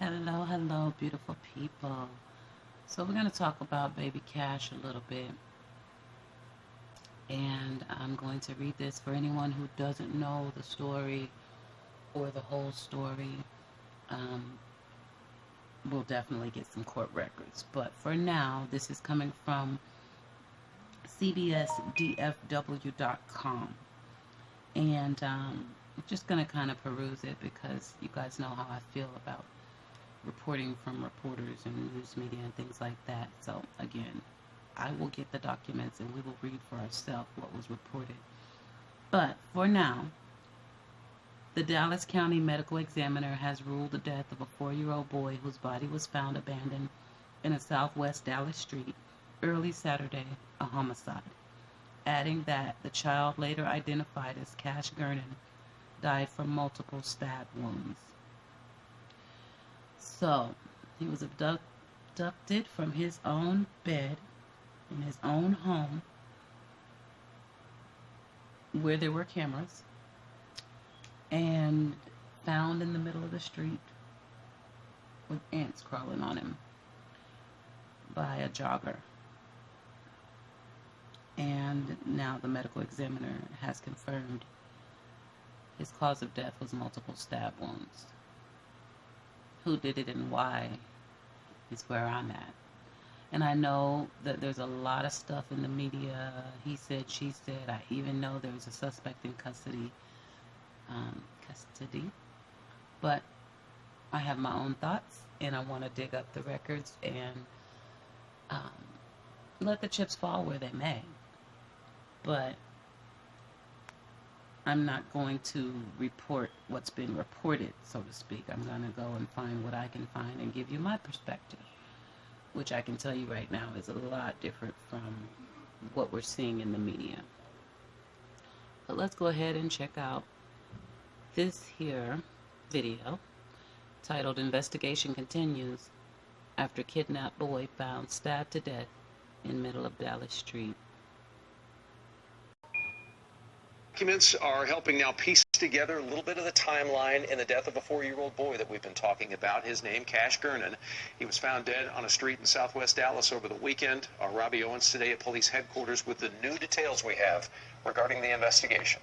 Hello, hello, beautiful people. So, we're going to talk about baby Cash a little bit. And I'm going to read this for anyone who doesn't know the story or the whole story. Um, we'll definitely get some court records. But for now, this is coming from CBSDFW.com. And I'm just going to kind of peruse it because you guys know how I feel about reporting from reporters and news media and things like that. So again, I will get the documents and we will read for ourselves what was reported. But for now, the Dallas County Medical Examiner has ruled the death of a 4-year-old boy whose body was found abandoned in a southwest Dallas street early Saturday a homicide, adding that the child, later identified as Cash Gernon, died from multiple stab wounds. So, he was abducted from his own bed in his own home where there were cameras and found in the middle of the street with ants crawling on him by a jogger. And now the medical examiner has confirmed his cause of death was multiple stab wounds. Who did it and why is where I'm at. And I know that there's a lot of stuff in the media. He said, she said. I even know there's a suspect in custody. But I have my own thoughts, and I want to dig up the records and let the chips fall where they may. But I'm not going to report what's been reported, so to speak. I'm going to go and find what I can find and give you my perspective, which I can tell you right now is a lot different from what we're seeing in the media. But let's go ahead and check out this here video titled "Investigation Continues After Kidnapped Boy Found Stabbed to Death in Middle of Dallas Street." Documents are helping now piece together a little bit of the timeline in the death of a 4-year-old boy that we've been talking about. His name, Cash Gernon. He was found dead on a street in southwest Dallas over the weekend. Our Robbie Owens today at police headquarters with the new details we have regarding the investigation.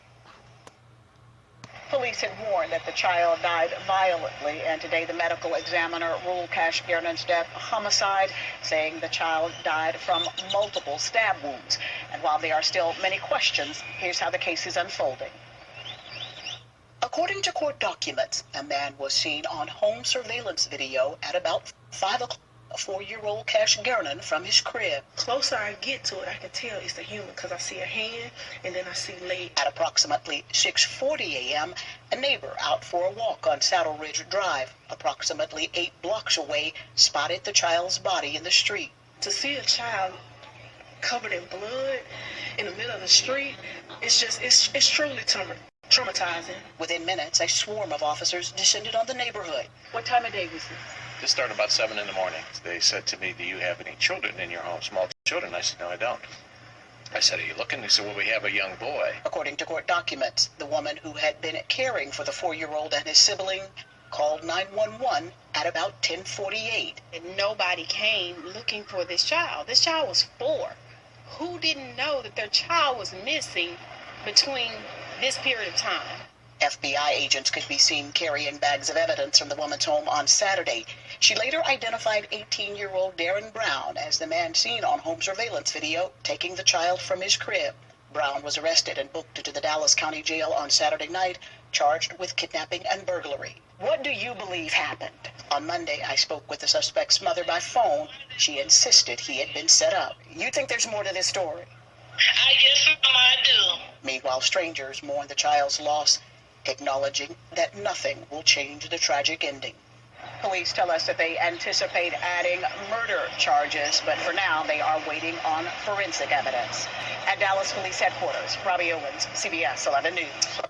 Police had warned that the child died violently, and today the medical examiner ruled Cash Gernon's death a homicide, saying the child died from multiple stab wounds. And while there are still many questions, here's how the case is unfolding. According to court documents, a man was seen on home surveillance video at about 5 o'clock. A 4-year-old Cash Gernon from his crib. Closer I get to it, I can tell it's a human because I see a hand and then I see leg. At approximately 6:40 a.m., a neighbor out for a walk on Saddle Ridge Drive, approximately 8 blocks away, spotted the child's body in the street. To see a child covered in blood in the middle of the street, it's truly traumatizing. Within minutes, a swarm of officers descended on the neighborhood. What time of day was this? This started about 7 in the morning. They said to me, "Do you have any children in your home, small children?" I said, "No, I don't." I said, "Are you looking?" They said, "Well, we have a young boy." According to court documents, the woman who had been caring for the 4-year-old and his sibling called 911 at about 10:48. And nobody came looking for this child. This child was 4. Who didn't know that their child was missing between this period of time? FBI agents could be seen carrying bags of evidence from the woman's home on Saturday. She later identified 18-year-old Darren Brown as the man seen on home surveillance video taking the child from his crib. Brown was arrested and booked into the Dallas County Jail on Saturday night, charged with kidnapping and burglary. What do you believe happened? On Monday, I spoke with the suspect's mother by phone. She insisted he had been set up. You think there's more to this story? I guess I do. Meanwhile, strangers mourn the child's loss, acknowledging that nothing will change the tragic ending. Police tell us that they anticipate adding murder charges, but for now they are waiting on forensic evidence. At Dallas Police Headquarters, Robbie Owens, CBS 11 News.